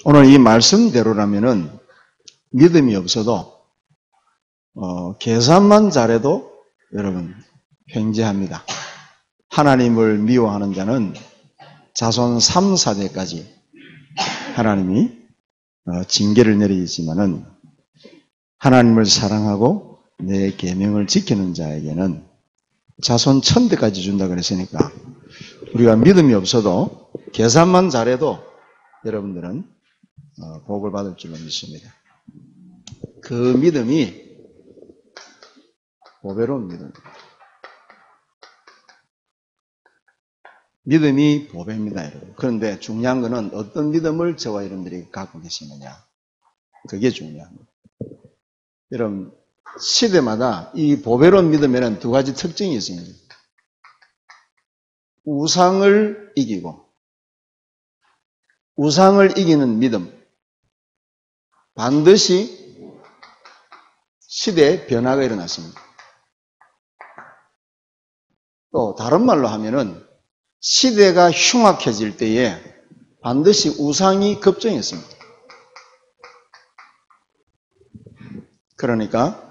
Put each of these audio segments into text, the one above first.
오늘 이 말씀대로라면은 믿음이 없어도 계산만 잘해도 여러분 횡재합니다. 하나님을 미워하는 자는 자손 3, 4대까지 하나님이 징계를 내리지만은 하나님을 사랑하고 내 계명을 지키는 자에게는 자손 1000대까지 준다 그랬으니까 우리가 믿음이 없어도 계산만 잘해도 여러분들은 복을 받을 줄로 믿습니다. 그 믿음이 보배로운 믿음입니다. 믿음이 보배입니다, 여러분. 그런데 중요한 것은 어떤 믿음을 저와 여러분들이 갖고 계시느냐. 그게 중요합니다. 여러분, 시대마다 이 보배로운 믿음에는 두 가지 특징이 있습니다. 우상을 이기고, 우상을 이기는 믿음. 반드시 시대에 변화가 일어났습니다. 또 다른 말로 하면은 시대가 흉악해질 때에 반드시 우상이 급증했습니다. 그러니까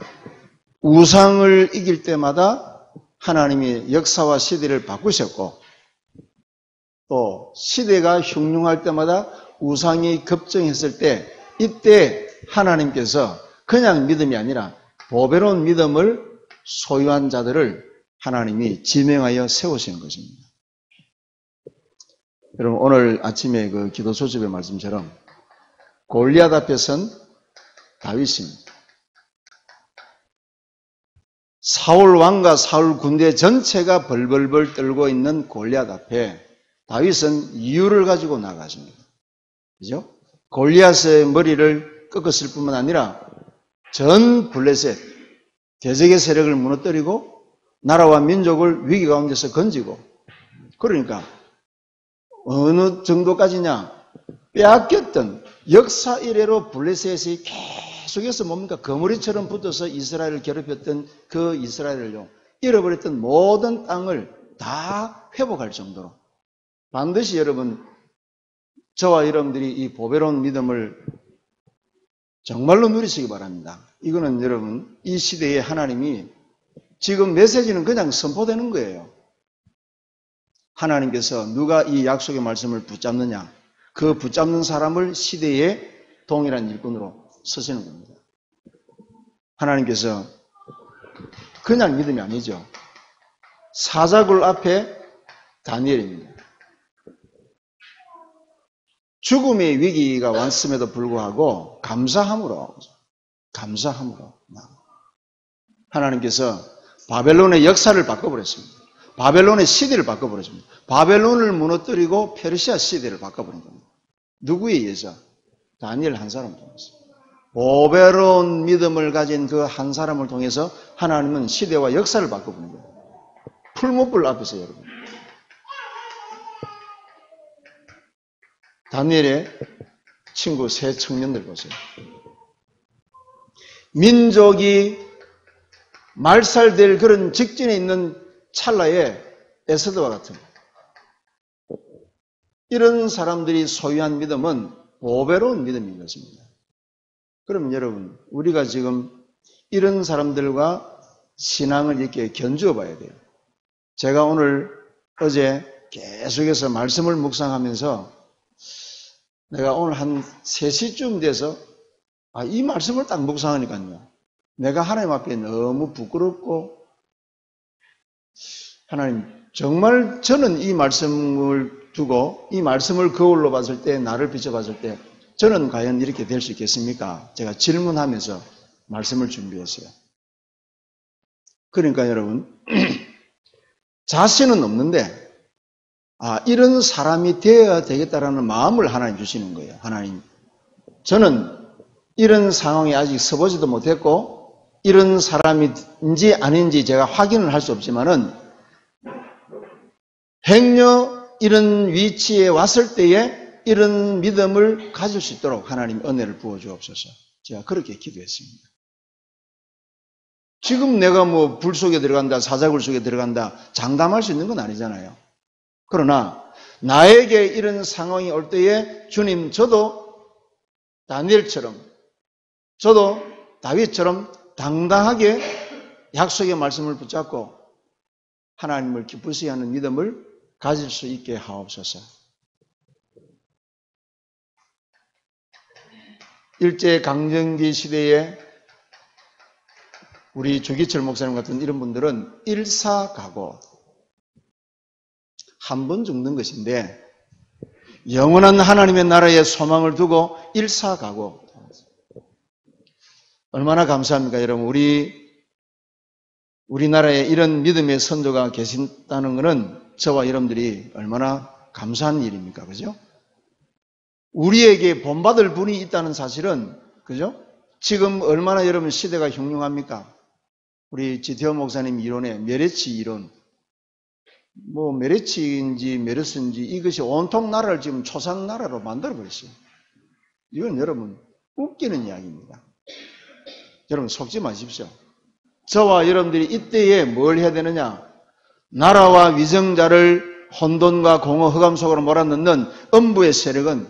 우상을 이길 때마다 하나님이 역사와 시대를 바꾸셨고 또 시대가 흉흉할 때마다 우상이 급증했을 때 이때 하나님께서 그냥 믿음이 아니라 보배로운 믿음을 소유한 자들을 하나님이 지명하여 세우시는 것입니다. 여러분 오늘 아침에 그 기도 소집의 말씀처럼 골리앗 앞에 선 다윗입니다. 사울 왕과 사울 군대 전체가 벌벌벌 떨고 있는 골리앗 앞에 다윗은 이유를 가지고 나가십니다. 그죠? 골리앗의 머리를 꺾었을 뿐만 아니라 전 블레셋 대적의 세력을 무너뜨리고 나라와 민족을 위기 가운데서 건지고 그러니까 어느 정도까지냐 빼앗겼던 역사 이래로 블레셋이 계속해서 뭡니까 거머리처럼 붙어서 이스라엘을 괴롭혔던 그 이스라엘을요 잃어버렸던 모든 땅을 다 회복할 정도로 반드시 여러분 저와 여러분들이 이 보배로운 믿음을 정말로 누리시기 바랍니다. 이거는 여러분 이 시대에 하나님이 지금 메시지는 그냥 선포되는 거예요. 하나님께서 누가 이 약속의 말씀을 붙잡느냐 그 붙잡는 사람을 시대의 동일한 일꾼으로 쓰시는 겁니다. 하나님께서 그냥 믿음이 아니죠. 사자굴 앞에 다니엘입니다. 죽음의 위기가 왔음에도 불구하고 감사함으로 하나님께서 바벨론의 역사를 바꿔버렸습니다. 바벨론의 시대를 바꿔버렸습니다. 바벨론을 무너뜨리고 페르시아 시대를 바꿔버린 겁니다. 누구에 의해서? 다니엘 한 사람을 통해서. 보배로운 믿음을 가진 그 한 사람을 통해서 하나님은 시대와 역사를 바꿔버린 거예요. 풀무불 앞에서 여러분. 다니엘의 친구 세 청년들 보세요. 민족이 말살될 그런 직전에 있는 찰나에 에스더와 같은 이런 사람들이 소유한 믿음은 보배로운 믿음인 것입니다. 그러면 여러분 우리가 지금 이런 사람들과 신앙을 이렇게 견주어 봐야 돼요. 제가 어제 계속해서 말씀을 묵상하면서 내가 오늘 한 3시쯤 돼서 이 말씀을 딱 묵상하니까요. 내가 하나님 앞에 너무 부끄럽고 하나님 정말 저는 이 말씀을 두고 이 말씀을 거울로 봤을 때 나를 비춰봤을 때 저는 과연 이렇게 될 수 있겠습니까? 제가 질문하면서 말씀을 준비했어요. 그러니까 여러분 자신은 없는데 이런 사람이 되어야 되겠다라는 마음을 하나님 주시는 거예요. 하나님 저는 이런 상황에 아직 서보지도 못했고 이런 사람인지 아닌지 제가 확인을 할 수 없지만은 행여 이런 위치에 왔을 때에 이런 믿음을 가질 수 있도록 하나님 은혜를 부어 주옵소서. 제가 그렇게 기도했습니다. 지금 내가 뭐 불 속에 들어간다, 사자굴 속에 들어간다 장담할 수 있는 건 아니잖아요. 그러나 나에게 이런 상황이 올 때에 주님 저도 다니엘처럼, 저도 다윗처럼 당당하게 약속의 말씀을 붙잡고 하나님을 기쁘시게 하는 믿음을 가질 수 있게 하옵소서. 일제강점기 시대에 우리 조기철 목사님 같은 이런 분들은 일사각오, 한 번 죽는 것인데 영원한 하나님의 나라에 소망을 두고 일사각오. 얼마나 감사합니까, 여러분. 우리나라에 이런 믿음의 선조가 계신다는 것은 저와 여러분들이 얼마나 감사한 일입니까? 그죠? 우리에게 본받을 분이 있다는 사실은, 그죠? 지금 얼마나 여러분 시대가 흉흉합니까? 우리 지태원 목사님 이론에 메르치 이론, 뭐 메르치인지 메르스인지 이것이 온통 나라를 지금 초상 나라로 만들어버렸어요. 이건 여러분 웃기는 이야기입니다. 여러분 속지 마십시오. 저와 여러분들이 이때에 뭘 해야 되느냐? 나라와 위정자를 혼돈과 공허 흑암 속으로 몰아넣는 음부의 세력은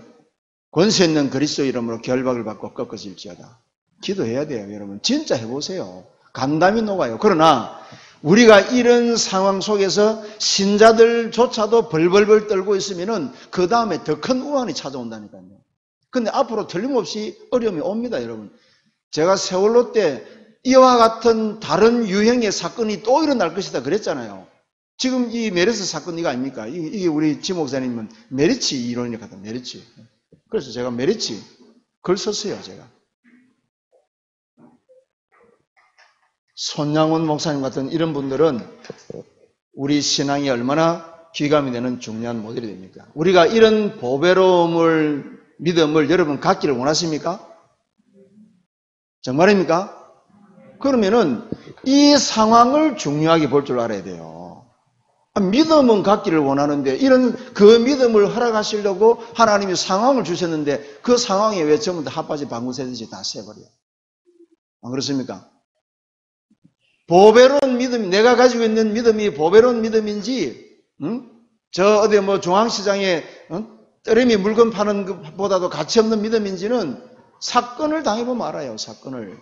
권세 있는 그리스도 이름으로 결박을 받고 꺾어질지어다. 기도해야 돼요, 여러분. 진짜 해보세요. 간담이 녹아요. 그러나 우리가 이런 상황 속에서 신자들조차도 벌벌벌 떨고 있으면은 그 다음에 더 큰 우환이 찾아온다니까요. 근데 앞으로 틀림없이 어려움이 옵니다, 여러분. 제가 세월호 때 이와 같은 다른 유형의 사건이 또 일어날 것이다 그랬잖아요. 지금 이 메르스 사건 이거 아닙니까? 이게 우리 지 목사님은 메르치 이론이라고 하다, 메르치. 그래서 제가 메르치 글 썼어요, 제가. 손양원 목사님 같은 이런 분들은 우리 신앙이 얼마나 귀감이 되는 중요한 모델이 됩니까? 우리가 이런 보배로움을, 믿음을 여러분 갖기를 원하십니까? 정말입니까? 그러면은 이 상황을 중요하게 볼 줄 알아야 돼요. 믿음은 갖기를 원하는데 이런 그 믿음을 허락하시려고 하나님이 상황을 주셨는데 그 상황에 왜 전부 다 핫바지 방구 새듯이 다 새버려요? 안 그렇습니까? 보배로운 믿음, 내가 가지고 있는 믿음이 보배로운 믿음인지, 저 어디 뭐 중앙시장에 떨어미 물건 파는 것보다도 가치 없는 믿음인지는 사건을 당해보면 알아요. 사건을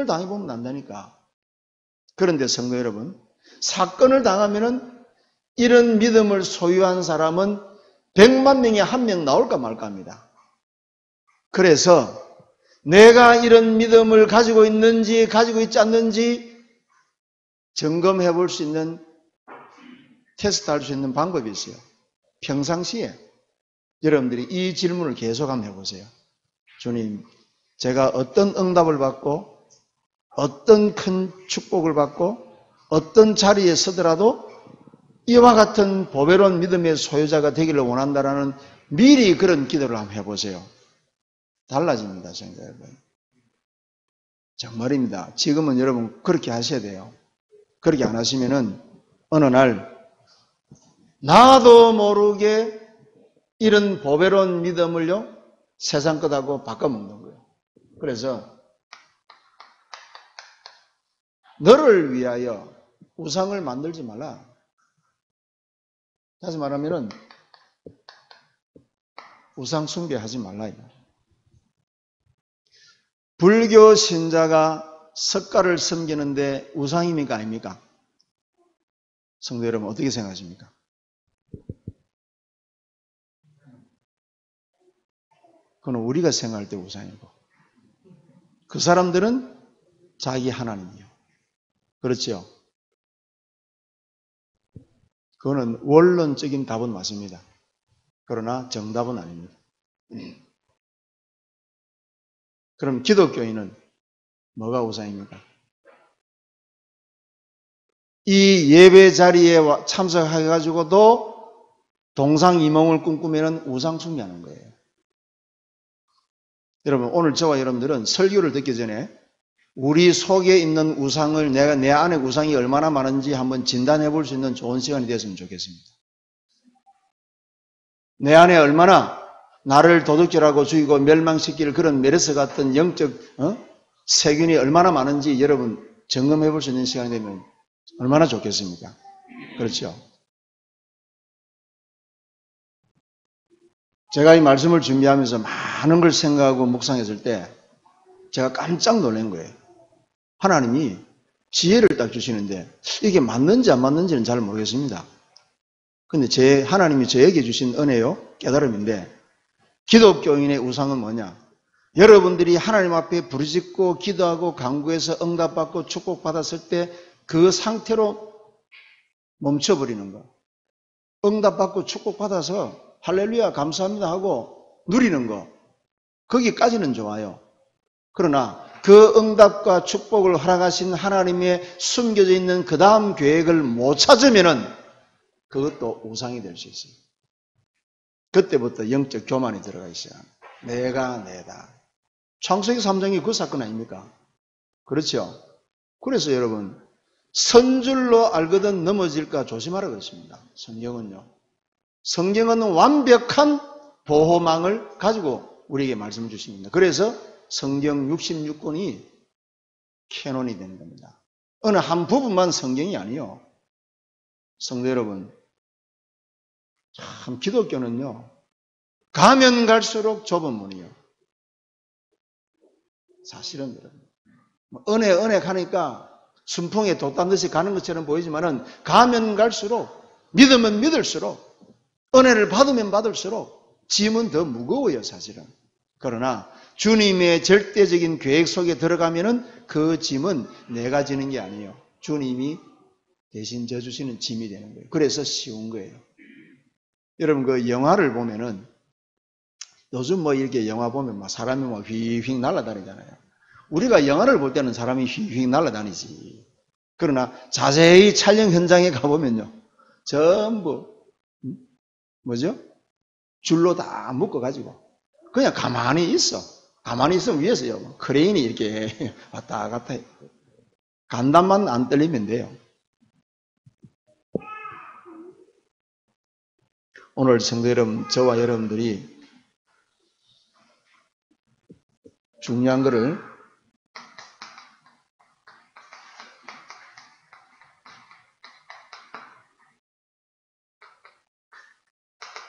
당해보면 안다니까. 그런데 성도 여러분, 사건을 당하면은 이런 믿음을 소유한 사람은 100만 명에 1명 나올까 말까 합니다. 그래서 내가 이런 믿음을 가지고 있는지 가지고 있지 않는지 점검해 볼 수 있는, 테스트할 수 있는 방법이 있어요. 평상시에 여러분들이 이 질문을 계속 한번 해보세요. 주님, 제가 어떤 응답을 받고 어떤 큰 축복을 받고 어떤 자리에 서더라도 이와 같은 보배로운 믿음의 소유자가 되기를 원한다라는 미리 그런 기도를 한번 해보세요. 달라집니다, 성도 여러분. 정말입니다. 지금은 여러분 그렇게 하셔야 돼요. 그렇게 안 하시면은 어느 날 나도 모르게 이런 보배로운 믿음을요 세상 것하고 바꿔먹는 거예요. 그래서 너를 위하여 우상을 만들지 말라. 다시 말하면은 우상 숭배하지 말라. 불교 신자가 석가를 섬기는데 우상입니까 아닙니까? 성도 여러분 어떻게 생각하십니까? 그건 우리가 생각할 때 우상이고 그 사람들은 자기 하나님이요. 그렇죠? 그거는 원론적인 답은 맞습니다. 그러나 정답은 아닙니다. 그럼 기독교인은 뭐가 우상입니까? 이 예배 자리에 참석해가지고도 동상이몽을 꿈꾸면 우상 숭배하는 거예요. 여러분 오늘 저와 여러분들은 설교를 듣기 전에 우리 속에 있는 우상을 내 안에 우상이 얼마나 많은지 한번 진단해 볼 수 있는 좋은 시간이 되었으면 좋겠습니다. 내 안에 얼마나 나를 도둑질하고 죽이고 멸망시킬 그런 메르스 같은 영적 세균이 얼마나 많은지 여러분 점검해 볼 수 있는 시간이 되면 얼마나 좋겠습니까? 그렇죠? 제가 이 말씀을 준비하면서 많은 걸 생각하고 묵상했을 때 제가 깜짝 놀란 거예요. 하나님이 지혜를 딱 주시는데 이게 맞는지 안 맞는지는 잘 모르겠습니다. 근데 하나님이 저에게 주신 은혜요, 깨달음인데, 기독교인의 우상은 뭐냐? 여러분들이 하나님 앞에 부르짖고 기도하고 간구해서 응답받고 축복받았을 때 그 상태로 멈춰버리는 거. 응답받고 축복받아서 할렐루야 감사합니다 하고 누리는 거. 거기까지는 좋아요. 그러나 그 응답과 축복을 허락하신 하나님의 숨겨져 있는 그 다음 계획을 못 찾으면은 그것도 우상이 될 수 있어요. 그때부터 영적 교만이 들어가 있어요. 내가. 창세기 3장이 그 사건 아닙니까? 그렇죠? 그래서 여러분, 선줄로 알거든 넘어질까 조심하라 그랬습니다. 성경은요. 성경은 완벽한 보호망을 가지고 우리에게 말씀을 주십니다. 그래서 성경 66권이 캐논이 되는 겁니다. 어느 한 부분만 성경이 아니요. 성도 여러분, 참 기독교는요. 가면 갈수록 좁은 문이요. 사실은 은혜 가니까 순풍에 돛단 듯이 가는 것처럼 보이지만은 가면 갈수록 믿으면 믿을수록 은혜를 받으면 받을수록 짐은 더 무거워요, 사실은. 그러나 주님의 절대적인 계획 속에 들어가면은 그 짐은 내가 지는 게 아니에요. 주님이 대신 져주시는 짐이 되는 거예요. 그래서 쉬운 거예요. 여러분 그 영화를 보면은 요즘 뭐 이렇게 영화 보면 막 사람이 막 휙휙 날아다니잖아요. 우리가 영화를 볼 때는 사람이 휙휙 날아다니지. 그러나 자세히 촬영 현장에 가보면요. 전부 뭐죠? 줄로 다 묶어가지고 그냥 가만히 있어. 가만히 있으면 위에서요. 크레인이 이렇게 왔다 갔다 해요. 간단만 안 떨리면 돼요. 오늘 성도 여러분, 저와 여러분들이 중요한 거를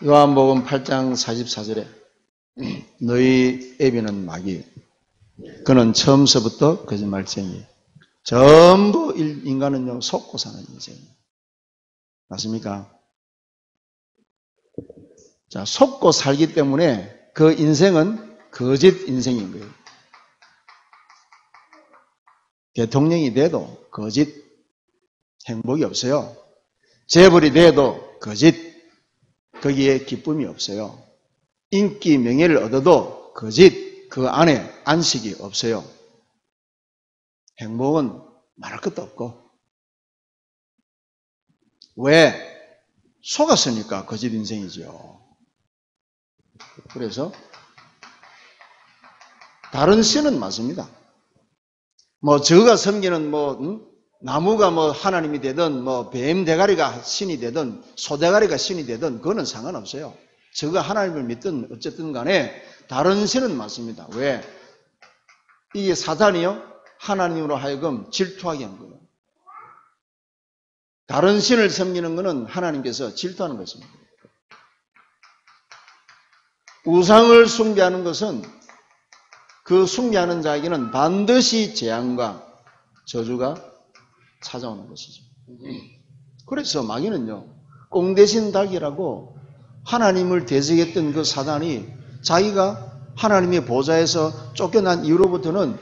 요한복음 8장 44절에 너희 애비는 마귀 그는 처음서부터 거짓말쟁이 전부 인간은요 속고 사는 인생이에요. 맞습니까? 자, 속고 살기 때문에 그 인생은 거짓 인생인 거예요. 대통령이 돼도 거짓 행복이 없어요. 재벌이 돼도 거짓 거기에 기쁨이 없어요. 인기 명예를 얻어도 거짓 그 안에 안식이 없어요. 행복은 말할 것도 없고 왜? 속았으니까 거짓 인생이죠. 그래서 다른 신은 맞습니다. 뭐 저가 섬기는 나무가 하나님이 되든 뱀 대가리가 신이 되든 소 대가리가 신이 되든 그거는 상관없어요. 저가 하나님을 믿든 어쨌든 간에 다른 신은 맞습니다. 왜? 이게 사단이요 하나님으로 하여금 질투하게 한 거예요. 다른 신을 섬기는 것은 하나님께서 질투하는 것입니다. 우상을 숭배하는 것은 그 숭배하는 자에게는 반드시 재앙과 저주가 찾아오는 것이죠. 그래서 마귀는요, 꽁대신 닭이라고 하나님을 대적했던 그 사단이 자기가 하나님의 보좌에서 쫓겨난 이후로부터는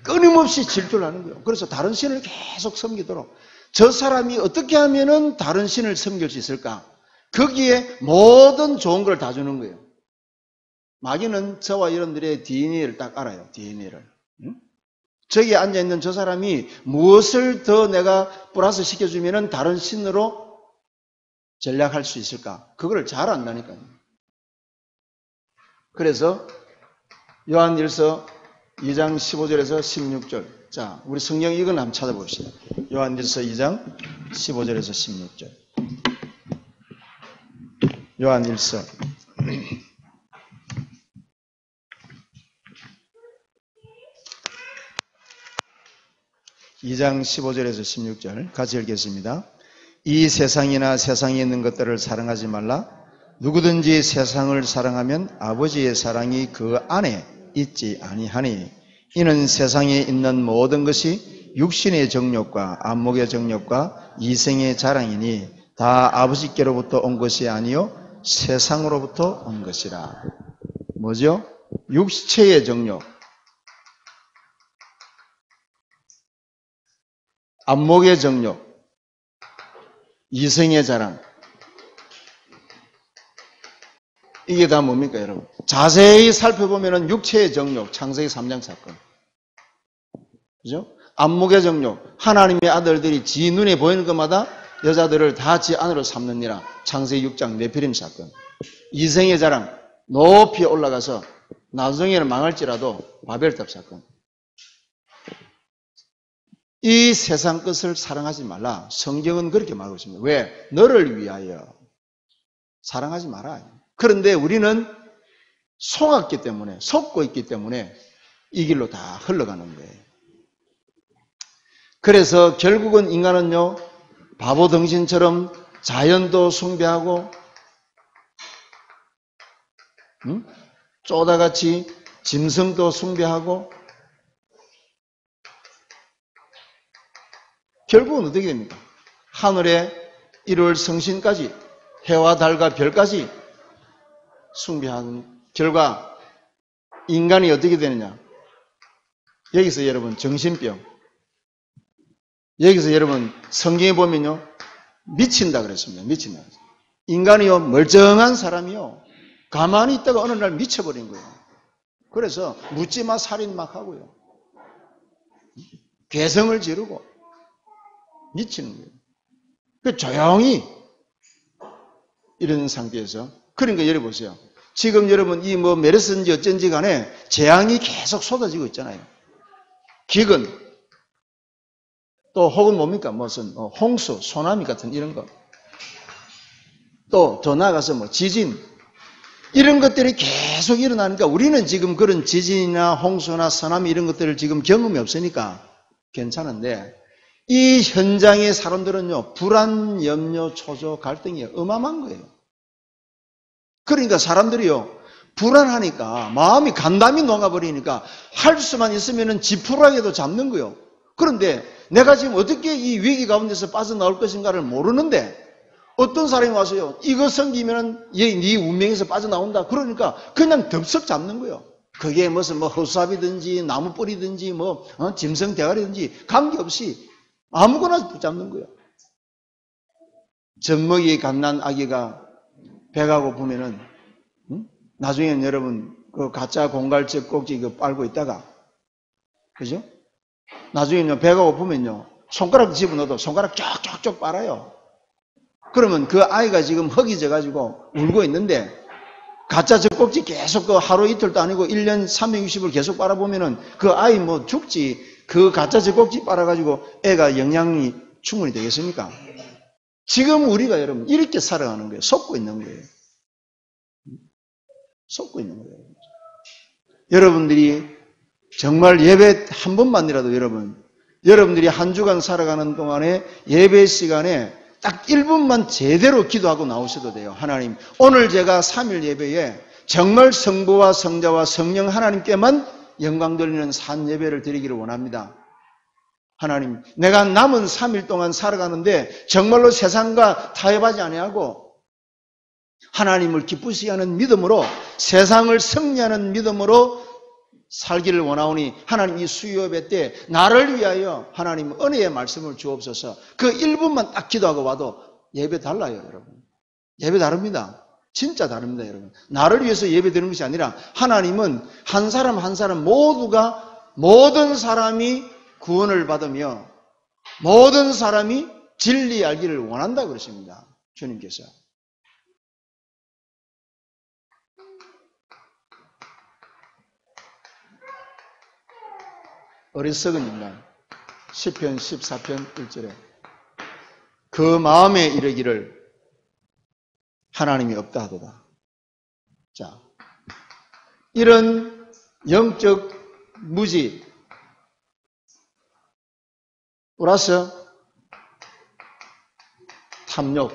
끊임없이 질투를 하는 거예요. 그래서 다른 신을 계속 섬기도록 저 사람이 어떻게 하면은 다른 신을 섬길 수 있을까? 거기에 모든 좋은 걸 다 주는 거예요. 마귀는 저와 여러분들의 DNA를 딱 알아요. DNA를. 저기 앉아있는 저 사람이 무엇을 더 내가 플러스 시켜주면 다른 신으로 전략할 수 있을까? 그걸 잘 안다니까요. 그래서 요한일서 2장 15절에서 16절. 자, 우리 성경 이건 한번 찾아봅시다. 요한일서 2장 15절에서 16절. 요한일서 2장 15절에서 16절 같이 읽겠습니다. 이 세상이나 세상에 있는 것들을 사랑하지 말라. 누구든지 세상을 사랑하면 아버지의 사랑이 그 안에 있지 아니하니 이는 세상에 있는 모든 것이 육신의 정욕과 안목의 정욕과 이생의 자랑이니 다 아버지께로부터 온 것이 아니요 세상으로부터 온 것이라. 뭐죠? 육체의 정욕, 안목의 정욕, 이생의 자랑. 이게 다 뭡니까, 여러분? 자세히 살펴보면 육체의 정욕, 창세기 3장 사건. 그죠? 안목의 정욕, 하나님의 아들들이 지 눈에 보이는 것마다 여자들을 다 지 안으로 삼느니라. 창세기 6장 네피림 사건. 이생의 자랑, 높이 올라가서 나중에는 망할지라도 바벨탑 사건. 이 세상 것을 사랑하지 말라. 성경은 그렇게 말하고 있습니다. 왜? 너를 위하여 사랑하지 마라. 그런데 우리는 속았기 때문에, 속고 있기 때문에 이 길로 다 흘러가는 거예요. 그래서 결국은 인간은요, 바보 덩신처럼 자연도 숭배하고, 쪼다같이 짐승도 숭배하고, 결국은 어떻게 됩니까? 하늘의 1월 성신까지, 해와 달과 별까지 숭배하는 결과 인간이 어떻게 되느냐? 여기서 여러분 정신병, 여기서 여러분 성경에 보면요 미친다 그랬습니다. 미친다. 인간이요 멀쩡한 사람이요 가만히 있다가 어느 날 미쳐버린 거예요. 그래서 묻지마 살인 막 하고요, 괴성을 지르고 미치는 거예요. 그 조용히 이런 상태에서, 그러니까 여러분 보세요. 지금 여러분 이 뭐 메르스인지 어쩐지 간에 재앙이 계속 쏟아지고 있잖아요. 기근, 또 혹은 뭡니까? 무슨 홍수, 소나미 같은 이런 거. 또 더 나아가서 뭐 지진, 이런 것들이 계속 일어나니까 우리는 지금 그런 지진이나 홍수나 소나미 이런 것들을 지금 경험이 없으니까 괜찮은데, 이 현장의 사람들은요 불안, 염려, 초조, 갈등이 어마어마한 거예요. 그러니까 사람들이요 불안하니까 마음이 간담이 녹아버리니까 할 수만 있으면은 지푸라기도 잡는 거예요. 그런데 내가 지금 어떻게 이 위기 가운데서 빠져나올 것인가를 모르는데 어떤 사람이 와서요 이거 섬기면은 네 운명에서 빠져나온다 그러니까 그냥 덥석 잡는 거예요. 그게 무슨 뭐 허수아비든지 나무 뿌리든지 뭐 짐승 대가리든지 관계없이 아무거나 붙잡는 거예요. 젖먹이 갓난 아기가 배가 고프면은 나중에는 여러분 그 가짜 공갈적 꼭지 그 빨고 있다가, 그죠? 나중에는 배가 고프면요 손가락 집어넣어도 손가락 쪽쪽쪽 빨아요. 그러면 그 아이가 지금 허기져 가지고 울고 있는데 가짜 젖꼭지 계속 그 하루 이틀도 아니고 1년 360을 계속 빨아보면은 그 아이 뭐 죽지, 그 가짜 젖꼭지 빨아가지고 애가 영양이 충분히 되겠습니까? 지금 우리가 여러분 이렇게 살아가는 거예요. 속고 있는 거예요. 속고 있는 거예요. 여러분들이 정말 예배 한 번만이라도 여러분들이 한 주간 살아가는 동안에 예배 시간에 딱 1분만 제대로 기도하고 나오셔도 돼요. 하나님, 오늘 제가 3일 예배에 정말 성부와 성자와 성령 하나님께만 영광 돌리는 산 예배를 드리기를 원합니다. 하나님, 내가 남은 3일 동안 살아가는데 정말로 세상과 타협하지 아니하고 하나님을 기쁘시게 하는 믿음으로, 세상을 승리하는 믿음으로 살기를 원하오니 하나님 이 수요 예배 때 나를 위하여 하나님 은혜의 말씀을 주옵소서. 그 1분만 딱 기도하고 와도 예배 달라요, 여러분. 예배 다릅니다. 진짜 다릅니다, 여러분. 나를 위해서 예배 드리는 것이 아니라 하나님은 한 사람 한 사람 모두가, 모든 사람이 구원을 받으며 모든 사람이 진리 알기를 원한다 그러십니다. 주님께서. 어리석은 인간, 시편 14편 1절에 그 마음에 이르기를 하나님이 없다 하도다. 자, 이런 영적 무지 플러스 탐욕,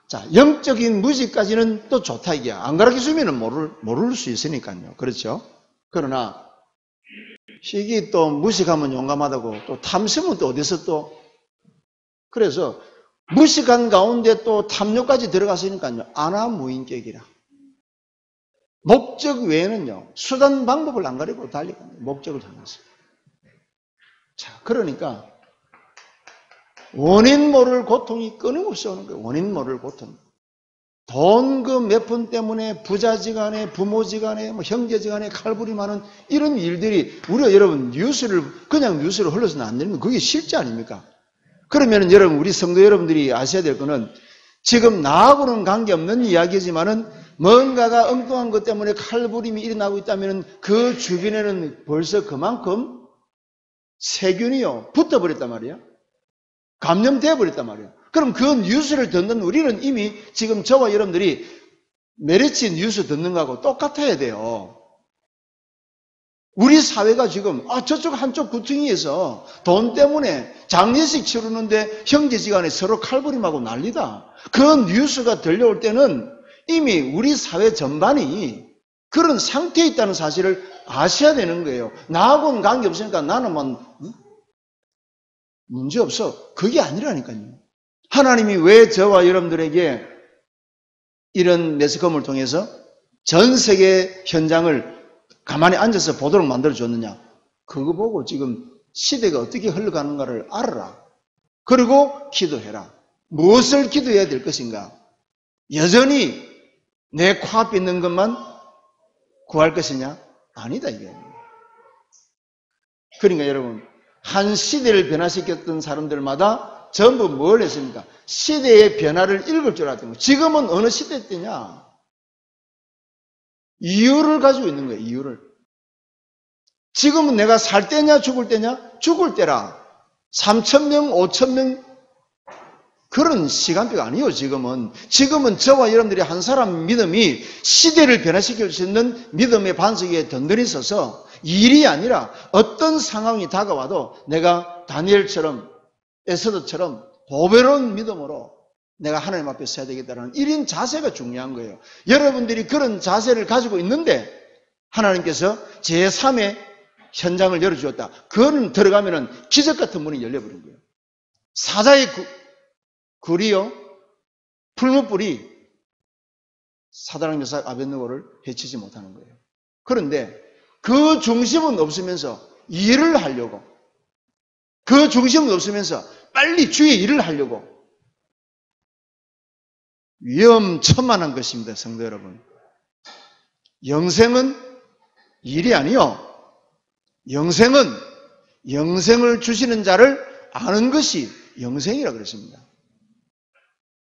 자, 영적인 무지까지는 또 좋다 이게. 안 가르쳐주면 모를 수 있으니까요. 그렇죠? 그러나 이게 또 무식하면 용감하다고 또 탐심은 또 어디서 또 그래서 무식한 가운데 또 탐욕까지 들어갔으니까요. 안하무인격이라. 목적 외에는요. 수단 방법을 안 가리고 달리거든요. 목적을 향해서. 자, 그러니까 원인 모를 고통이 끊임없이 오는 거예요. 원인 모를 고통. 돈 그 몇 푼 때문에 부자지간에 부모지간에 뭐 형제지간에 칼부림하는 이런 일들이 우리가 여러분 그냥 뉴스를 흘러서는 안 되는 거 그게 실제 아닙니까? 그러면 여러분 우리 성도 여러분들이 아셔야 될 거는 지금 나하고는 관계없는 이야기지만은 뭔가가 엉뚱한 것 때문에 칼부림이 일어나고 있다면 그 주변에는 벌써 그만큼 세균이요 붙어버렸단 말이에요. 감염되어 버렸단 말이에요. 그럼 그 뉴스를 듣는 우리는 이미 지금 저와 여러분들이 메리츠 뉴스 듣는 거하고 똑같아야 돼요. 우리 사회가 지금 저쪽 한쪽 구퉁이에서 돈 때문에 장례식 치르는데 형제지간에 서로 칼부림하고 난리다. 그 뉴스가 들려올 때는 이미 우리 사회 전반이 그런 상태에 있다는 사실을 아셔야 되는 거예요. 나하고는 관계없으니까 나는 문제없어. 그게 아니라니까요. 하나님이 왜 저와 여러분들에게 이런 매스컴을 통해서 전 세계 현장을 가만히 앉아서 보도록 만들어줬느냐. 그거 보고 지금 시대가 어떻게 흘러가는가를 알아라. 그리고 기도해라. 무엇을 기도해야 될 것인가. 여전히 내 코앞에 있는 것만 구할 것이냐? 아니다 이게. 그러니까 여러분 한 시대를 변화시켰던 사람들마다 전부 뭘 했습니까? 시대의 변화를 읽을 줄 알았던 거예요. 지금은 어느 시대 때냐? 이유를 가지고 있는 거예요. 이유를. 지금은 내가 살 때냐 죽을 때냐? 죽을 때라. 3,000명 5,000명 그런 시간표가 아니에요. 지금은 저와 여러분들이 한 사람 믿음이 시대를 변화시킬 수 있는 믿음의 반석에 든든히 서서 일이 아니라 어떤 상황이 다가와도 내가 다니엘처럼 에스더처럼 보배로운 믿음으로 내가 하나님 앞에 서야 되겠다는 이런 자세가 중요한 거예요. 여러분들이 그런 자세를 가지고 있는데 하나님께서 제3의 현장을 열어주었다. 그거는 들어가면은 기적 같은 문이 열려버린 거예요. 사자의 굴이요, 풀무불이 사드락 메삭 아벳느고를 해치지 못하는 거예요. 그런데 그 중심은 없으면서 일을 하려고, 그 중심은 없으면서 빨리 주의 일을 하려고 위험천만한 것입니다. 성도 여러분. 영생은 일이 아니요. 영생은 영생을 주시는 자를 아는 것이 영생이라 그랬습니다.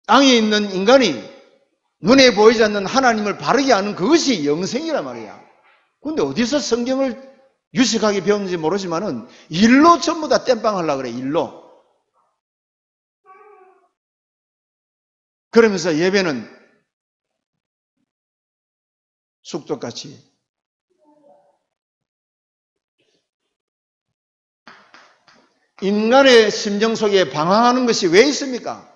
땅에 있는 인간이 눈에 보이지 않는 하나님을 바르게 아는 그것이 영생이란 말이야. 그런데 어디서 성경을 유식하게 배웠는지 모르지만은 일로 전부 다 땜빵하려고 그래. 일로. 그러면서 예배는 쑥떡같이 인간의 심정 속에 방황하는 것이 왜 있습니까?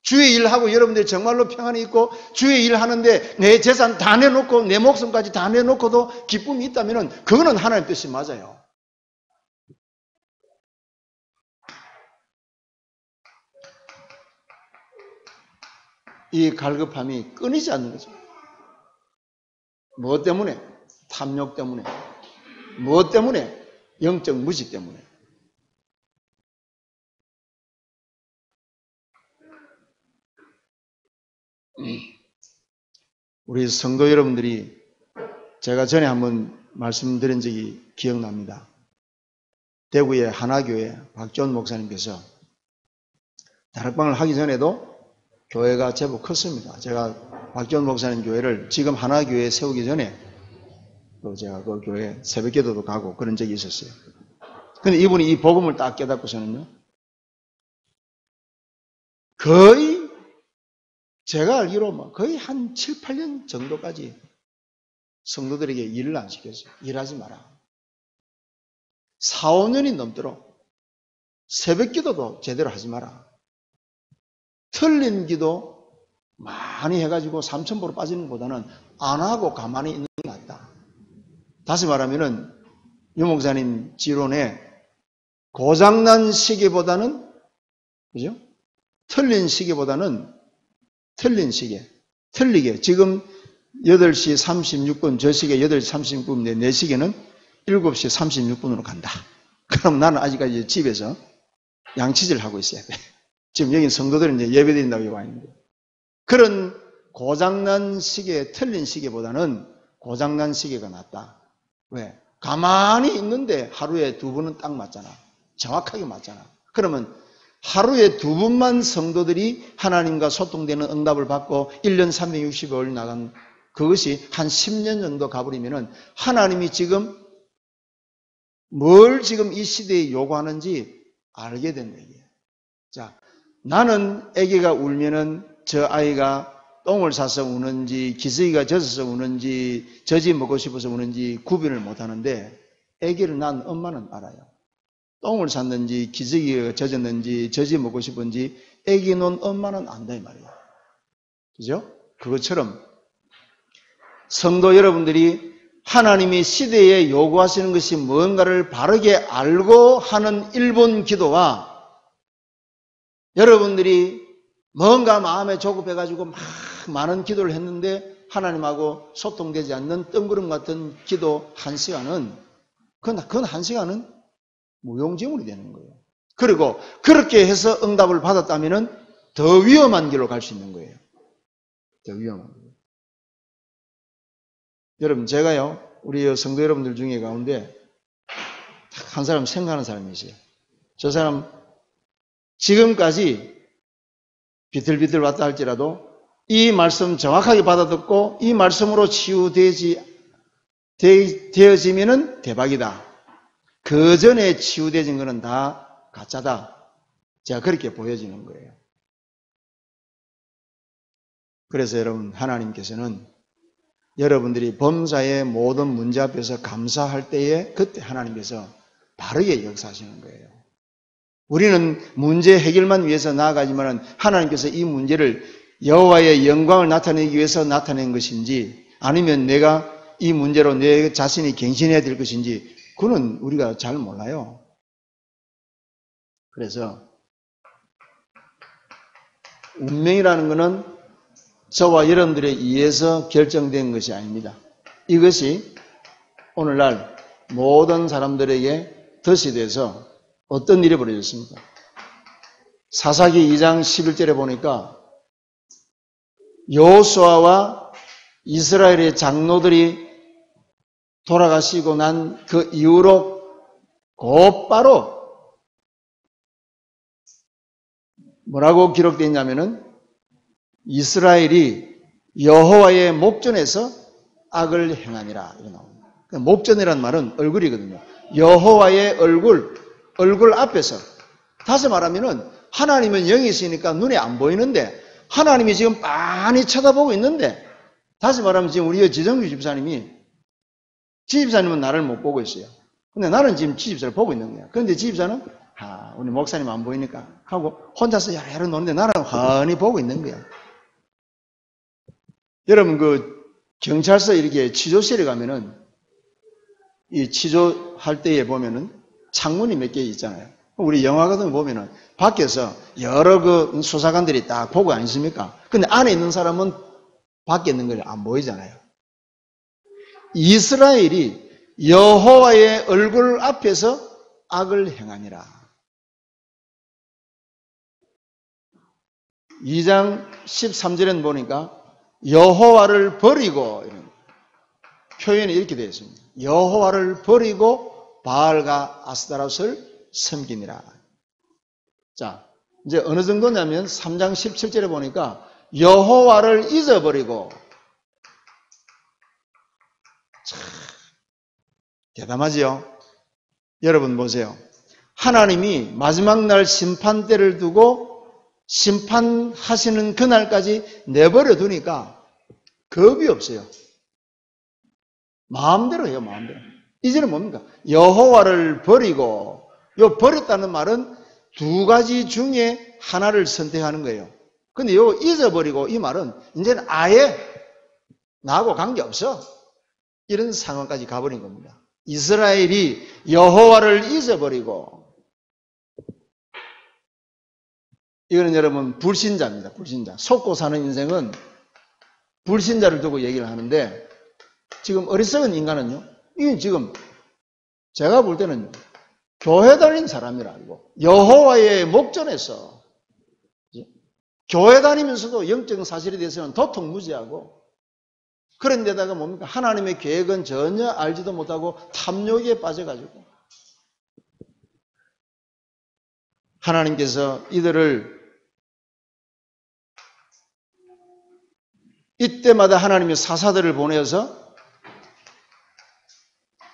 주의 일하고 여러분들이 정말로 평안이 있고 주의 일하는데 내 재산 다 내놓고 내 목숨까지 다 내놓고도 기쁨이 있다면 그거는 하나님 뜻이 맞아요. 이 갈급함이 끊이지 않는 거죠. 무엇 때문에? 탐욕 때문에. 무엇 때문에? 영적 무지 때문에. 우리 성도 여러분들이 제가 전에 한번 말씀드린 적이 기억납니다. 대구의 하나교회 박지원 목사님께서 다락방을 하기 전에도 교회가 제법 컸습니다. 제가 박지원 목사님 교회를 지금 하나교회에 세우기 전에 또 제가 그 교회 새벽기도도 가고 그런 적이 있었어요. 근데 이분이 이 복음을 딱 깨닫고서는요, 거의 제가 알기로 거의 한 7, 8년 정도까지 성도들에게 일을 안 시켰어요. 일하지 마라. 4, 5년이 넘도록 새벽 기도도 제대로 하지 마라. 틀린 기도, 많이 해가지고 3,000보로 빠지는 것보다는 안 하고 가만히 있는 게 낫다. 다시 말하면은 유목사님 지론에 고장난 시계보다는, 그죠? 틀린 시계보다는 틀리게 지금 8시 36분 저 시계 8시 36분인데 내 시계는 7시 36분으로 간다. 그럼 나는 아직까지 집에서 양치질 하고 있어야 돼. 지금 여기 성도들은 이제 예배드린다고 와 있는데, 그런 고장난 시계, 틀린 시계보다는 고장난 시계가 낫다. 왜? 가만히 있는데 하루에 2번은 딱 맞잖아. 정확하게 맞잖아. 그러면 하루에 2번만 성도들이 하나님과 소통되는 응답을 받고 1년 365일 나간 그것이 한 10년 정도 가버리면은 하나님이 지금 뭘 지금 이 시대에 요구하는지 알게 된다. 자, 나는 아기가 울면은 저 아이가 똥을 싸서 우는지 기저귀가 젖어서 우는지 젖이 먹고 싶어서 우는지 구분을 못하는데 아기를 낳은 엄마는 알아요. 똥을 쌌는지 기저귀가 젖었는지 젖이 먹고 싶은지 아기 놓은 엄마는 안다 이 말이에요. 그죠? 그것처럼 성도 여러분들이 하나님이 시대에 요구하시는 것이 뭔가를 바르게 알고 하는 일본 기도와 여러분들이 뭔가 마음에 조급해가지고 막 많은 기도를 했는데 하나님하고 소통되지 않는 뜬구름 같은 기도 1시간은 그건 1시간은 무용지물이 되는 거예요. 그리고 그렇게 해서 응답을 받았다면 더 위험한 길로 갈 수 있는 거예요. 더 위험한 길. 여러분, 제가요, 우리 성도 여러분들 중에 가운데 한 사람 생각하는 사람이 있어요. 저 사람 지금까지 비틀비틀 왔다 할지라도 이 말씀 정확하게 받아듣고 이 말씀으로 치유되어지면은 대박이다. 그 전에 치유되어진 거는 다 가짜다. 제가 그렇게 보여지는 거예요. 그래서 여러분, 하나님께서는 여러분들이 범사의 모든 문제 앞에서 감사할 때에 그때 하나님께서 바르게 역사하시는 거예요. 우리는 문제 해결만 위해서 나아가지만 하나님께서 이 문제를 여호와의 영광을 나타내기 위해서 나타낸 것인지 아니면 내가 이 문제로 내 자신이 갱신해야 될 것인지 그건 우리가 잘 몰라요. 그래서 운명이라는 것은 저와 여러분들에 의해서 결정된 것이 아닙니다. 이것이 오늘날 모든 사람들에게 덫이 돼서 어떤 일이 벌어졌습니까? 사사기 2장 11절에 보니까 여호수아와 이스라엘의 장로들이 돌아가시고 난 그 이후로 곧바로 뭐라고 기록되어 있냐면은 이스라엘이 여호와의 목전에서 악을 행하니라. 이렇게 나옵니다. 목전이라는 말은 얼굴이거든요. 여호와의 얼굴 앞에서. 다시 말하면은 하나님은 영이시니까 눈에 안 보이는데 하나님이 지금 빤히 쳐다보고 있는데, 다시 말하면 지금 우리 지정규 집사님이, 지집사님은 나를 못 보고 있어요. 근데 나는 지금 지집사를 보고 있는 거야. 그런데 지집사는 우리 목사님 안 보이니까 하고 혼자서 야야로 노는데 나는 훤히 보고 있는 거야. 여러분, 그 경찰서 이렇게 취조실에 가면은 이 취조할 때에 보면은 창문이 몇 개 있잖아요. 우리 영화 같은 거 보면은 밖에서 여러 그 수사관들이 딱 보고 아니십니까? 근데 안에 있는 사람은 밖에 있는 걸 안 보이잖아요. 이스라엘이 여호와의 얼굴 앞에서 악을 행하니라. 2장 13절에는 보니까 여호와를 버리고, 이런 표현이 이렇게 되어 있습니다. 여호와를 버리고 바알과 아스타롯을 섬기니라. 자, 이제 어느 정도냐면 3장 17절에 보니까 여호와를 잊어버리고, 참 대담하지요? 여러분 보세요. 하나님이 마지막 날 심판대를 두고 심판하시는 그날까지 내버려 두니까 겁이 없어요. 마음대로 해요, 마음대로. 이제는 뭡니까? 여호와를 버리고, 요 버렸다는 말은 두 가지 중에 하나를 선택하는 거예요. 근데 요 잊어버리고 이 말은 이제는 아예 나하고 관계없어. 이런 상황까지 가버린 겁니다. 이스라엘이 여호와를 잊어버리고, 이거는 여러분 불신자입니다. 불신자. 속고 사는 인생은 불신자를 두고 얘기를 하는데, 지금 어리석은 인간은요, 이건 지금 제가 볼 때는 교회 다니는 사람이라고, 여호와의 목전에서 교회 다니면서도 영적 사실에 대해서는 도통무지하고, 그런데다가 뭡니까? 하나님의 계획은 전혀 알지도 못하고 탐욕에 빠져가지고 하나님께서 이들을 이때마다 하나님의 사사들을 보내어서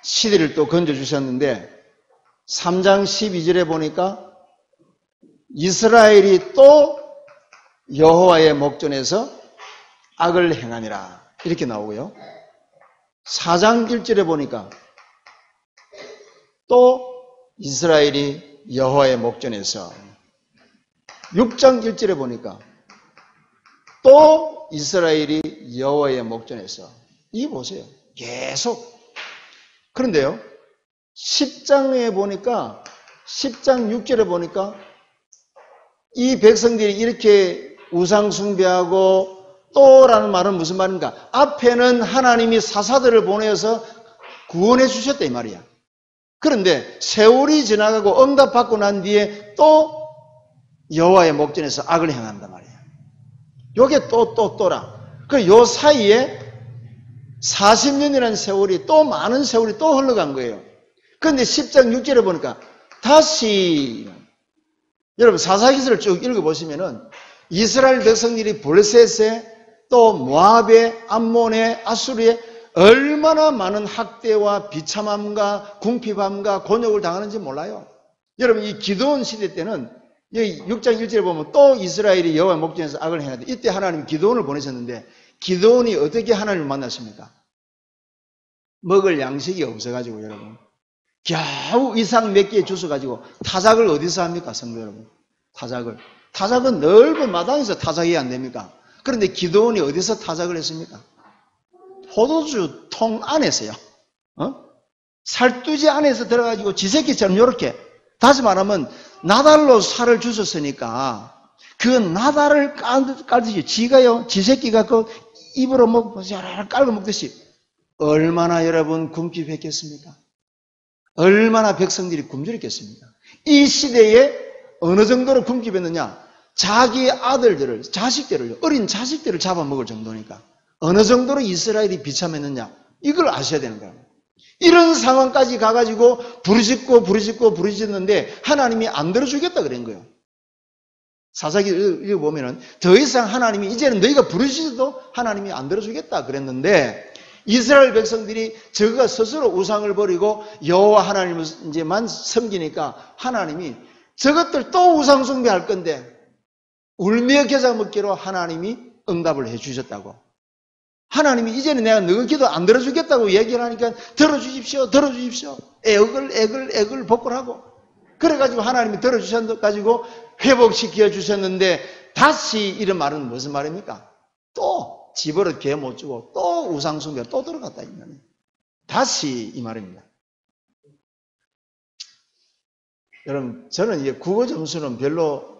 시대를 또 건져주셨는데 3장 12절에 보니까 이스라엘이 또 여호와의 목전에서 악을 행하니라 이렇게 나오고요. 4장 1절에 보니까 또 이스라엘이 여호와의 목전에서, 6장 1절에 보니까 또 이스라엘이 여호와의 목전에서. 이 보세요. 계속. 그런데요, 10장에 보니까, 10장 6절에 보니까 이 백성들이 이렇게 우상숭배하고 또라는 말은 무슨 말인가? 앞에는 하나님이 사사들을 보내서 구원해 주셨다 이 말이야. 그런데 세월이 지나가고 응답받고 난 뒤에 또 여호와의 목전에서 악을 행한단 말이야. 요게 또라. 그 요 사이에 40년이라는 세월이, 또 많은 세월이 또 흘러간 거예요. 그런데 10장 6절에 보니까 다시, 여러분 사사기서를 쭉 읽어보시면은 이스라엘 백성들이 블레셋에 또 모압에, 암몬에, 아수르에 얼마나 많은 학대와 비참함과 궁핍함과 곤욕을 당하는지 몰라요. 여러분 이 기드온 시대 때는 여기 6장 1절에 보면 또 이스라엘이 여호와의 목전에서 악을 행하는데, 이때 하나님이 기드온을 보내셨는데 기드온이 어떻게 하나님을 만났습니까? 먹을 양식이 없어가지고 여러분 겨우 이상 몇 개 주워가지고 타작을 어디서 합니까? 성도 여러분, 타작은 넓은 마당에서 타작이 안 됩니까? 그런데 기드온이 어디서 타작을 했습니까? 포도주 통 안에서요. 살뚜지 안에서 들어가지고 지새끼처럼 이렇게, 다시 말하면 나달로 살을 주셨으니까 그 나달을 깔듯이 지가요, 지새끼가 그 입으로 먹고 깔고 먹듯이 얼마나 여러분 궁핍했겠습니까? 얼마나 백성들이 굶주렸겠습니까? 이 시대에 어느 정도로 궁핍했느냐? 자기 아들들을, 자식들을, 어린 자식들을 잡아먹을 정도니까 어느 정도로 이스라엘이 비참했느냐, 이걸 아셔야 되는 거예요. 이런 상황까지 가가지고 부르짖는데 하나님이 안 들어주겠다 그런 거예요. 사사기 읽어보면은 더 이상 하나님이, 이제는 너희가 부르짖어도 하나님이 안 들어주겠다 그랬는데, 이스라엘 백성들이 저가 스스로 우상을 버리고 여호와 하나님을 이제만 섬기니까 하나님이 저것들 또 우상 숭배할 건데 울며 겨자 먹기로 하나님이 응답을 해 주셨다고. 하나님이 이제는 내가 너희 기도 안 들어주겠다고 얘기를 하니까 들어주십시오. 애글 복걸하고, 그래가지고 하나님이 들어주셔가지고 회복시켜 주셨는데, 다시 이런 말은 무슨 말입니까? 또 집으로 개 못 주고 또 우상숭배 또 들어갔다 이 말이에요. 다시 이 말입니다. 여러분, 저는 이제 국어 점수는 별로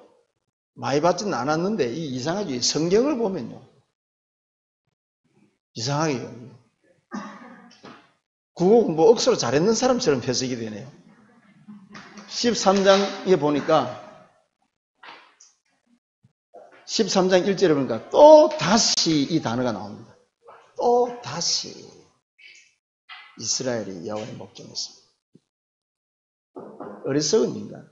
많이 받지는 않았는데 이상하죠. 성경을 보면요, 이상하게 국어 공부 억수로 잘했는 사람처럼 해석이 되네요. 13장에 보니까 13장 1절에 보니까 또 다시 이 단어가 나옵니다. 또 다시 이스라엘이 여호와의 목전에서. 어리석은 인간.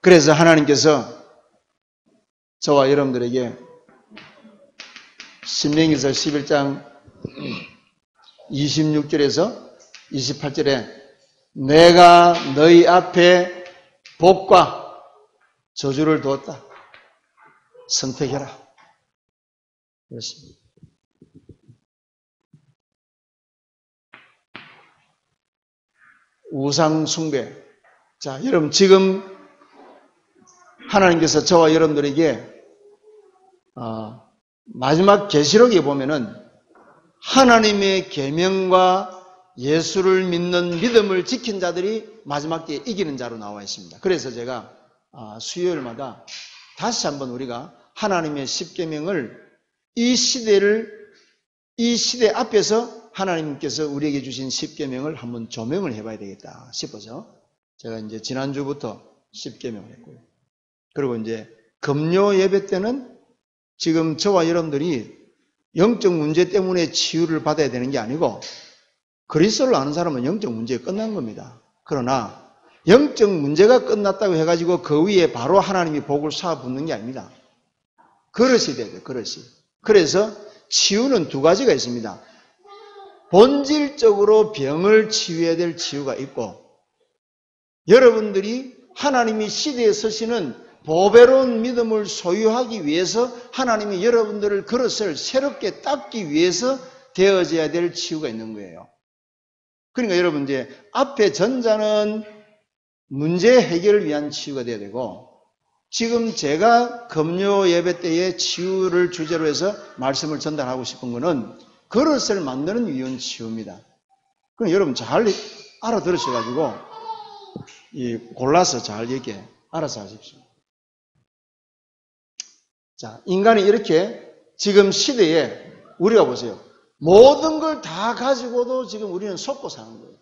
그래서 하나님께서 저와 여러분들에게 신명기서 11장 26절에서 28절에 내가 너희 앞에 복과 저주를 두었다. 선택해라. 그렇습니다. 우상 숭배. 자, 여러분 지금 하나님께서 저와 여러분들에게 마지막 계시록에 보면은 하나님의 계명과 예수를 믿는 믿음을 지킨 자들이 마지막 때에 이기는 자로 나와 있습니다. 그래서 제가 수요일마다 다시 한번 우리가 하나님의 십계명을 이 시대 앞에서 하나님께서 우리에게 주신 십계명을 한번 조명을 해봐야 되겠다 싶어서 제가 이제 지난주부터 십계명을 했고요. 그리고 이제 금요 예배 때는 지금 저와 여러분들이 영적 문제 때문에 치유를 받아야 되는 게 아니고 그리스도를 아는 사람은 영적 문제가 끝난 겁니다. 그러나 영적 문제가 끝났다고 해가지고 그 위에 바로 하나님이 복을 쏴붓는 게 아닙니다. 그릇이 돼야 돼요. 그릇이. 그래서 치유는 두 가지가 있습니다. 본질적으로 병을 치유해야 될 치유가 있고 여러분들이 하나님이 시대에 서시는 보배로운 믿음을 소유하기 위해서 하나님이 여러분들을 그릇을 새롭게 닦기 위해서 되어져야 될 치유가 있는 거예요. 그러니까 여러분 이제 앞에 전자는 문제 해결을 위한 치유가 돼야 되고 지금 제가 금요 예배 때에 치유를 주제로 해서 말씀을 전달하고 싶은 거는 그릇을 만드는 위원 치유입니다. 그럼 여러분 잘 알아들으셔가지고 골라서 잘 이렇게 알아서 하십시오. 자, 인간이 이렇게 지금 시대에 우리가 보세요. 모든 걸 다 가지고도 지금 우리는 속고 사는 거예요.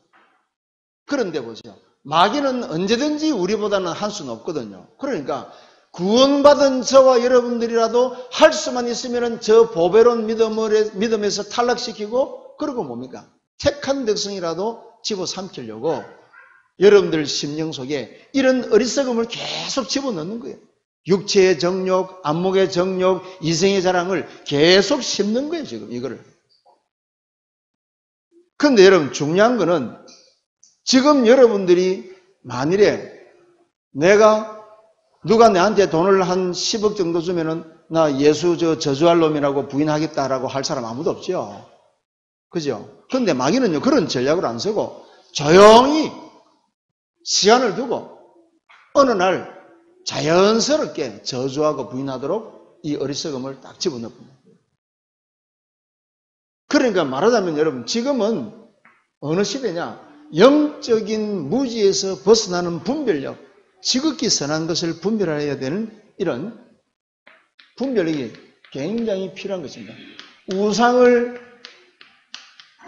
그런데 보세요. 마귀는 언제든지 우리보다는 한 수는 없거든요. 그러니까 구원받은 저와 여러분들이라도 할 수만 있으면 저 보배로운 믿음에서 탈락시키고 그리고 뭡니까? 택한 백성이라도 집어삼키려고 여러분들 심령 속에 이런 어리석음을 계속 집어넣는 거예요. 육체의 정욕, 안목의 정욕, 이생의 자랑을 계속 심는 거예요, 지금 이거를. 그런데 여러분 중요한 거는 지금 여러분들이 만일에 누가 내한테 돈을 한 10억 정도 주면은 나 예수 저주할 놈이라고 부인하겠다라고 할 사람 아무도 없죠. 그죠? 그런데 마귀는요, 그런 전략을 안 쓰고 조용히 시간을 두고 어느 날 자연스럽게 저주하고 부인하도록 이 어리석음을 딱 집어넣습니다. 그러니까 말하자면 여러분 지금은 어느 시대냐? 영적인 무지에서 벗어나는 분별력, 지극히 선한 것을 분별해야 되는 이런 분별력이 굉장히 필요한 것입니다. 우상을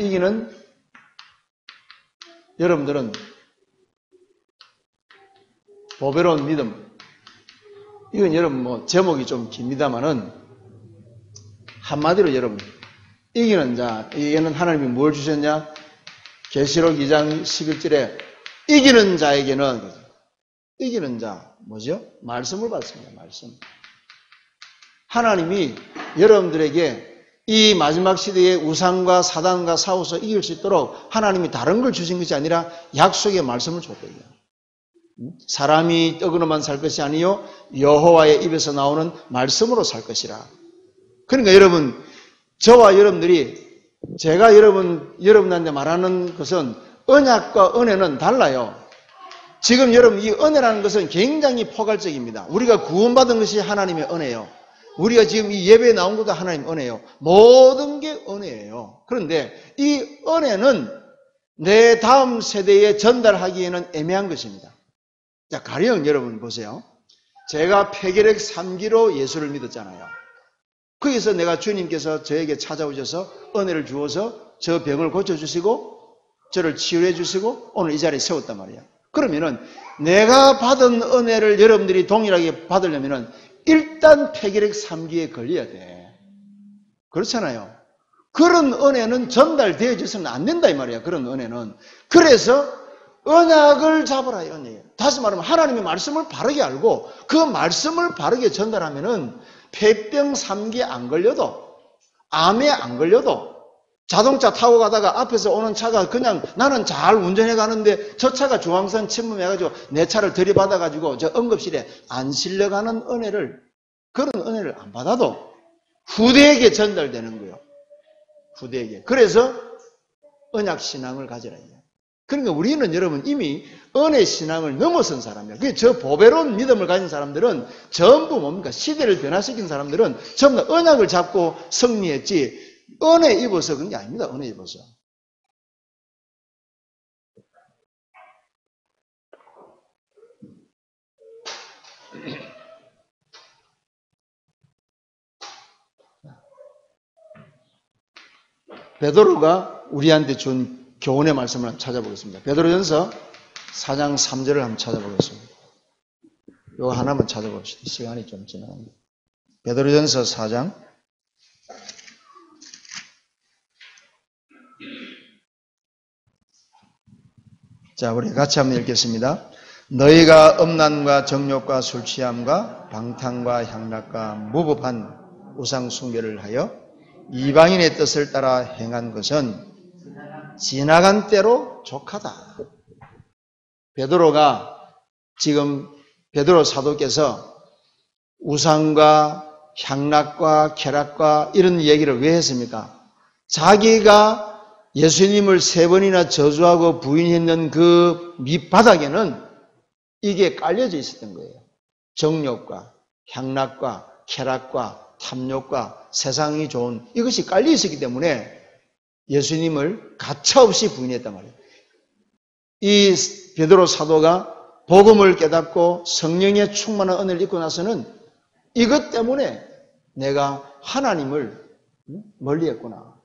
이기는 여러분들은 보배로운 믿음, 이건 여러분 제목이 좀 깁니다만은 한마디로 여러분 이기는 자, 이게는 하나님이 뭘 주셨냐? 계시록 2장 11절에 이기는 자에게는 이기는 자 뭐죠? 말씀을 받습니다. 말씀. 하나님이 여러분들에게 이 마지막 시대에 우상과 사단과 싸워서 이길 수 있도록 하나님이 다른 걸 주신 것이 아니라 약속의 말씀을 줬대요. 사람이 떡으로만 살 것이 아니요 여호와의 입에서 나오는 말씀으로 살 것이라. 그러니까 여러분 저와 여러분들이 제가 여러분한테 말하는 것은 언약과 은혜는 달라요. 지금 여러분 이 은혜라는 것은 굉장히 포괄적입니다. 우리가 구원받은 것이 하나님의 은혜예요. 우리가 지금 이 예배에 나온 것도 하나님의 은혜예요. 모든 게 은혜예요. 그런데 이 은혜는 내 다음 세대에 전달하기에는 애매한 것입니다. 자, 가령 여러분 보세요. 제가 폐결핵 3기로 예수를 믿었잖아요. 거기서 내가 주님께서 저에게 찾아오셔서 은혜를 주어서 저 병을 고쳐주시고 저를 치유해 주시고 오늘 이 자리에 세웠단 말이에요. 그러면은 내가 받은 은혜를 여러분들이 동일하게 받으려면은 일단 폐결핵 3기에 걸려야 돼. 그렇잖아요. 그런 은혜는 전달되어져서는 안 된다 이 말이야. 그런 은혜는. 그래서 언약을 잡으라 이 언약이에요. 다시 말하면 하나님의 말씀을 바르게 알고 그 말씀을 바르게 전달하면은 폐병 3기에 안 걸려도 암에 안 걸려도 자동차 타고 가다가 앞에서 오는 차가 그냥 나는 잘 운전해 가는데 저 차가 중앙선 침범해가지고 내 차를 들이받아가지고 저 응급실에 안 실려가는 은혜를 그런 은혜를 안 받아도 후대에게 전달되는 거예요. 후대에게. 그래서 언약신앙을 가지라. 그러니까 우리는 여러분 이미 은혜 신앙을 넘어선 사람이에요. 그게 저 보배로운 믿음을 가진 사람들은 전부 뭡니까? 시대를 변화시킨 사람들은 전부 다 언약을 잡고 승리했지 은혜 입어서 그런 게 아닙니다. 은혜 입어서. 베드로가 우리한테 준 교훈의 말씀을 한번 찾아보겠습니다. 베드로전서 4장 3절을 한번 찾아보겠습니다. 이거 하나만 찾아봅시다. 시간이 좀 지나갑니다. 베드로전서 4장 자, 우리 같이 한번 읽겠습니다. 너희가 음란과 정욕과 술취함과 방탕과 향락과 무법한 우상 숭배를 하여 이방인의 뜻을 따라 행한 것은 지나간 때로 족하다. 베드로가 지금 베드로 사도께서 우상과 향락과 쾌락과 이런 얘기를 왜 했습니까? 자기가 예수님을 3번이나 저주하고 부인했는 그 밑바닥에는 이게 깔려져 있었던 거예요. 정욕과 향락과 쾌락과 탐욕과 세상이 좋은 이것이 깔려 있었기 때문에 예수님을 가차없이 부인했단 말이에요. 이 베드로 사도가 복음을 깨닫고 성령의 충만한 은혜를 입고 나서는 이것 때문에 내가 하나님을 멀리했구나.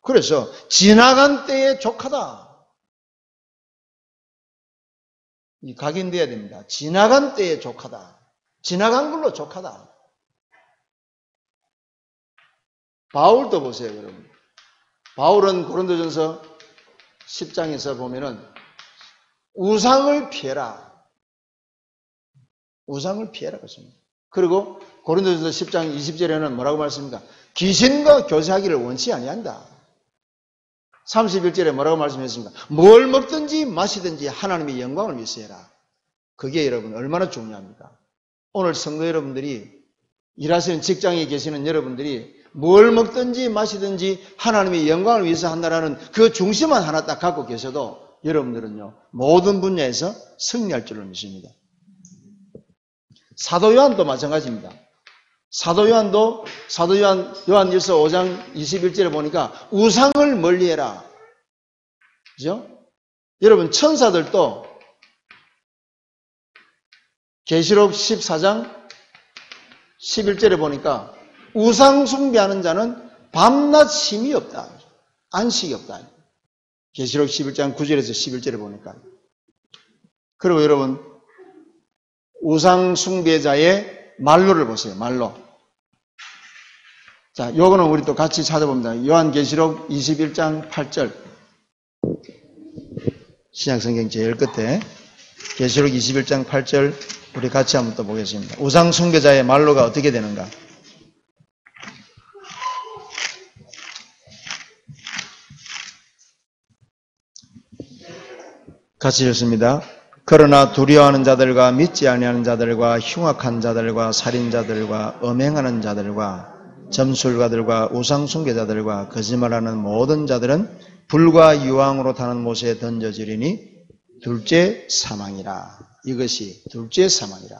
그래서 지나간 때에 족하다. 각인돼야 됩니다. 지나간 때에 족하다. 지나간 걸로 족하다. 바울도 보세요, 여러분. 바울은 고린도전서 10장에서 보면은 우상을 피해라. 우상을 피해라 그랬습니다. 그리고 고린도전서 10장 20절에는 뭐라고 말씀합니까? 귀신과 교제하기를 원치 아니한다. 31절에 뭐라고 말씀했습니까? 뭘 먹든지 마시든지 하나님의 영광을 위해서해라. 그게 여러분 얼마나 중요합니까? 오늘 성도 여러분들이 일하시는 직장에 계시는 여러분들이 뭘 먹든지 마시든지 하나님의 영광을 위해서 한다라는 그 중심만 하나 딱 갖고 계셔도 여러분들은요 모든 분야에서 승리할 줄로 믿습니다. 사도 요한도 마찬가지입니다. 사도 요한일서 5장 21절에 보니까 우상을 멀리해라. 그죠? 여러분 천사들도 계시록 14장 11절에 보니까 우상 숭배하는 자는 밤낮 쉼이 없다. 안식이 없다. 계시록 11장 9절에서 11절에 보니까. 그리고 여러분 우상 숭배자의 말로를 보세요. 말로. 자, 요거는 우리 또 같이 찾아봅니다. 요한계시록 21장 8절. 신약성경 제일 끝에 계시록 21장 8절 우리 같이 한번 또 보겠습니다. 우상 숭배자의 말로가 어떻게 되는가? 같이 읽습니다. 그러나 두려워하는 자들과 믿지 아니하는 자들과 흉악한 자들과 살인자들과 음행하는 자들과 점술가들과 우상 숭배자들과 거짓말하는 모든 자들은 불과 유황으로 타는 못에 던져지리니 둘째 사망이라. 이것이 둘째 사망이라.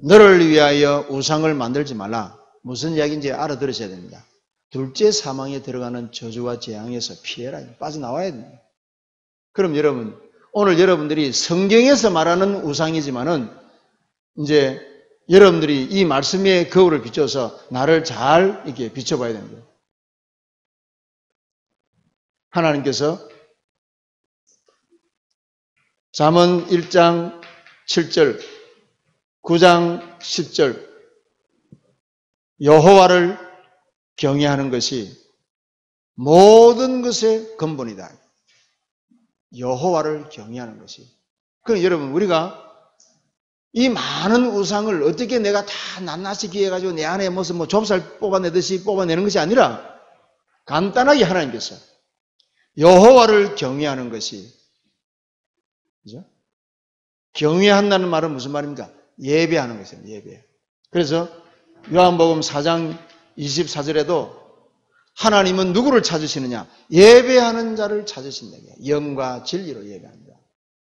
너를 위하여 우상을 만들지 말라. 무슨 이야기인지 알아들으셔야 됩니다. 둘째 사망에 들어가는 저주와 재앙에서 피해라. 빠져나와야 됩니다. 그럼 여러분 오늘 여러분들이 성경에서 말하는 우상이지만은 이제 여러분들이 이 말씀의 거울을 비춰서 나를 잘 이렇게 비춰봐야 됩니다. 하나님께서 잠언 1장 7절, 9장 10절 여호와를 경외하는 것이 모든 것의 근본이다. 여호와를 경외하는 것이. 그럼 여러분 우리가 이 많은 우상을 어떻게 내가 다 낱낱이 기해가지고 내 안에 무슨 뭐 좁쌀 뽑아내듯이 뽑아내는 것이 아니라 간단하게 하나님께서 여호와를 경외하는 것이, 그죠? 경외한다는 말은 무슨 말입니까? 예배하는 것이에요. 예배. 그래서 요한복음 4장 24절에도 하나님은 누구를 찾으시느냐? 예배하는 자를 찾으신다. 영과 진리로 예배한다.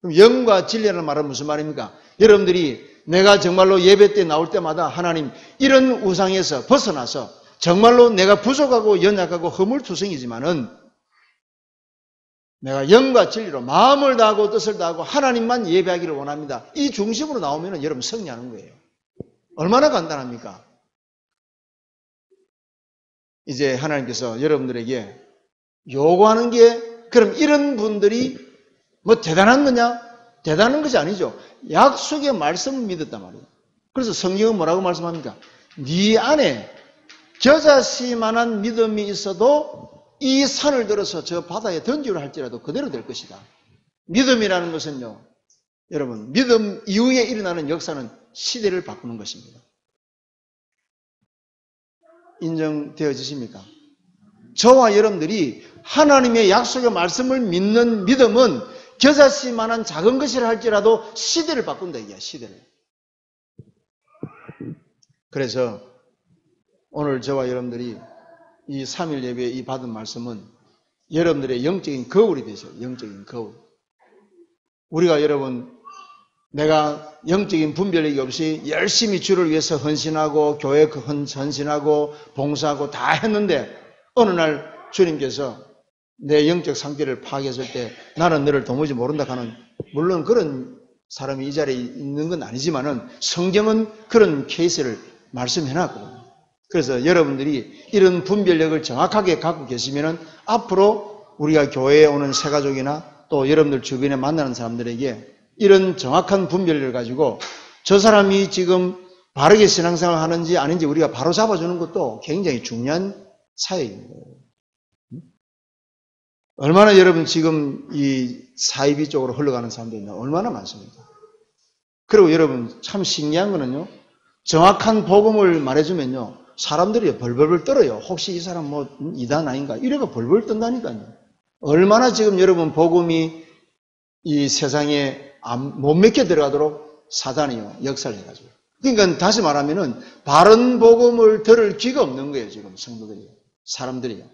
그럼 영과 진리라는 말은 무슨 말입니까? 여러분들이 내가 정말로 예배 때 나올 때마다 하나님 이런 우상에서 벗어나서 정말로 내가 부족하고 연약하고 허물투성이지만은 내가 영과 진리로 마음을 다하고 뜻을 다하고 하나님만 예배하기를 원합니다. 이 중심으로 나오면 여러분 승리하는 거예요. 얼마나 간단합니까? 이제 하나님께서 여러분들에게 요구하는 게 그럼 이런 분들이 뭐 대단한 거냐? 대단한 것이 아니죠. 약속의 말씀을 믿었단 말이에요. 그래서 성경은 뭐라고 말씀합니까? 네 안에 겨자씨만한 믿음이 있어도 이 산을 들어서 저 바다에 던지려 할지라도 그대로 될 것이다. 믿음이라는 것은요, 여러분, 믿음 이후에 일어나는 역사는 시대를 바꾸는 것입니다. 인정되어지십니까? 저와 여러분들이 하나님의 약속의 말씀을 믿는 믿음은 겨자씨만한 작은 것이라 할지라도 시대를 바꾼다 이게야, 시대를. 그래서 오늘 저와 여러분들이 이 3일 예배에 이 받은 말씀은 여러분들의 영적인 거울이 되죠. 영적인 거울. 우리가 여러분, 내가 영적인 분별력이 없이 열심히 주를 위해서 헌신하고 교회 헌신하고 봉사하고 다 했는데 어느 날 주님께서 내 영적 상태를 파악했을 때 나는 너를 도무지 모른다 하는, 물론 그런 사람이 이 자리에 있는 건 아니지만은 성경은 그런 케이스를 말씀해 놨거든요. 그래서 여러분들이 이런 분별력을 정확하게 갖고 계시면은 앞으로 우리가 교회에 오는 새가족이나 또 여러분들 주변에 만나는 사람들에게 이런 정확한 분별력을 가지고 저 사람이 지금 바르게 신앙생활을 하는지 아닌지 우리가 바로 잡아주는 것도 굉장히 중요한 사역입니다. 얼마나 여러분 지금 이 사이비 쪽으로 흘러가는 사람들이 얼마나 많습니까? 그리고 여러분 참 신기한 거는요, 정확한 복음을 말해주면요, 사람들이 벌벌벌 떨어요. 혹시 이 사람 뭐 이단 아닌가? 이래가 벌벌 떤다니까요. 얼마나 지금 여러분 복음이 이 세상에 못 믿게 들어가도록 사단이요 역사를 해가지고. 그러니까 다시 말하면은 바른 복음을 들을 귀가 없는 거예요. 지금 성도들이, 사람들이요.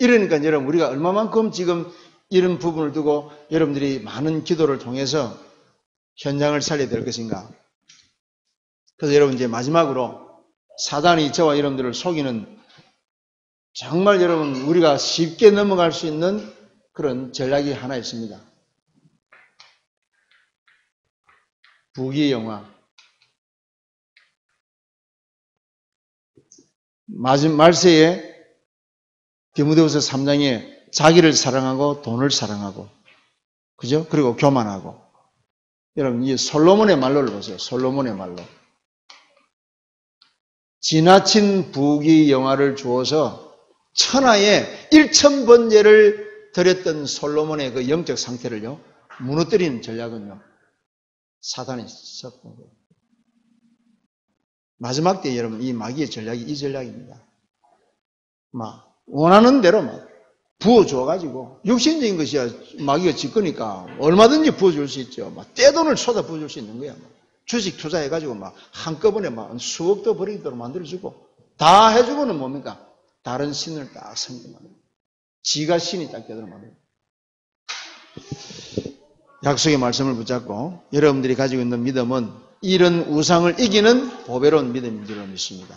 이러니까 여러분 우리가 얼마만큼 지금 이런 부분을 두고 여러분들이 많은 기도를 통해서 현장을 살려야 될 것인가. 그래서 여러분 이제 마지막으로 사단이 저와 여러분들을 속이는 정말 여러분 우리가 쉽게 넘어갈 수 있는 그런 전략이 하나 있습니다. 부귀영화. 말세에 디모데후서 3장에 자기를 사랑하고 돈을 사랑하고, 그죠? 그리고 교만하고. 여러분 이 솔로몬의 말로를 보세요. 솔로몬의 말로. 지나친 부귀영화를 주어서 천하에 1000번제를 드렸던 솔로몬의 그 영적 상태를요 무너뜨리는 전략은요 사단이 썼던 거예요. 마지막 때 여러분 이 마귀의 전략이 이 전략입니다. 막 원하는 대로 막 부어줘가지고 육신적인 것이야 마귀가 짓거니까 얼마든지 부어줄 수 있죠. 막 떼돈을 쏟아 부어줄 수 있는 거야. 주식 투자해가지고 막 한꺼번에 막 수억도 버리도록 만들어주고 다 해주고는 뭡니까? 다른 신을 딱 섬기는 지가 신이 딱 되도록 만들고. 약속의 말씀을 붙잡고 여러분들이 가지고 있는 믿음은 이런 우상을 이기는 보배로운 믿음인 줄로 믿습니다.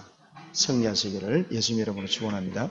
승리하시기를 예수님 이름으로 축원합니다.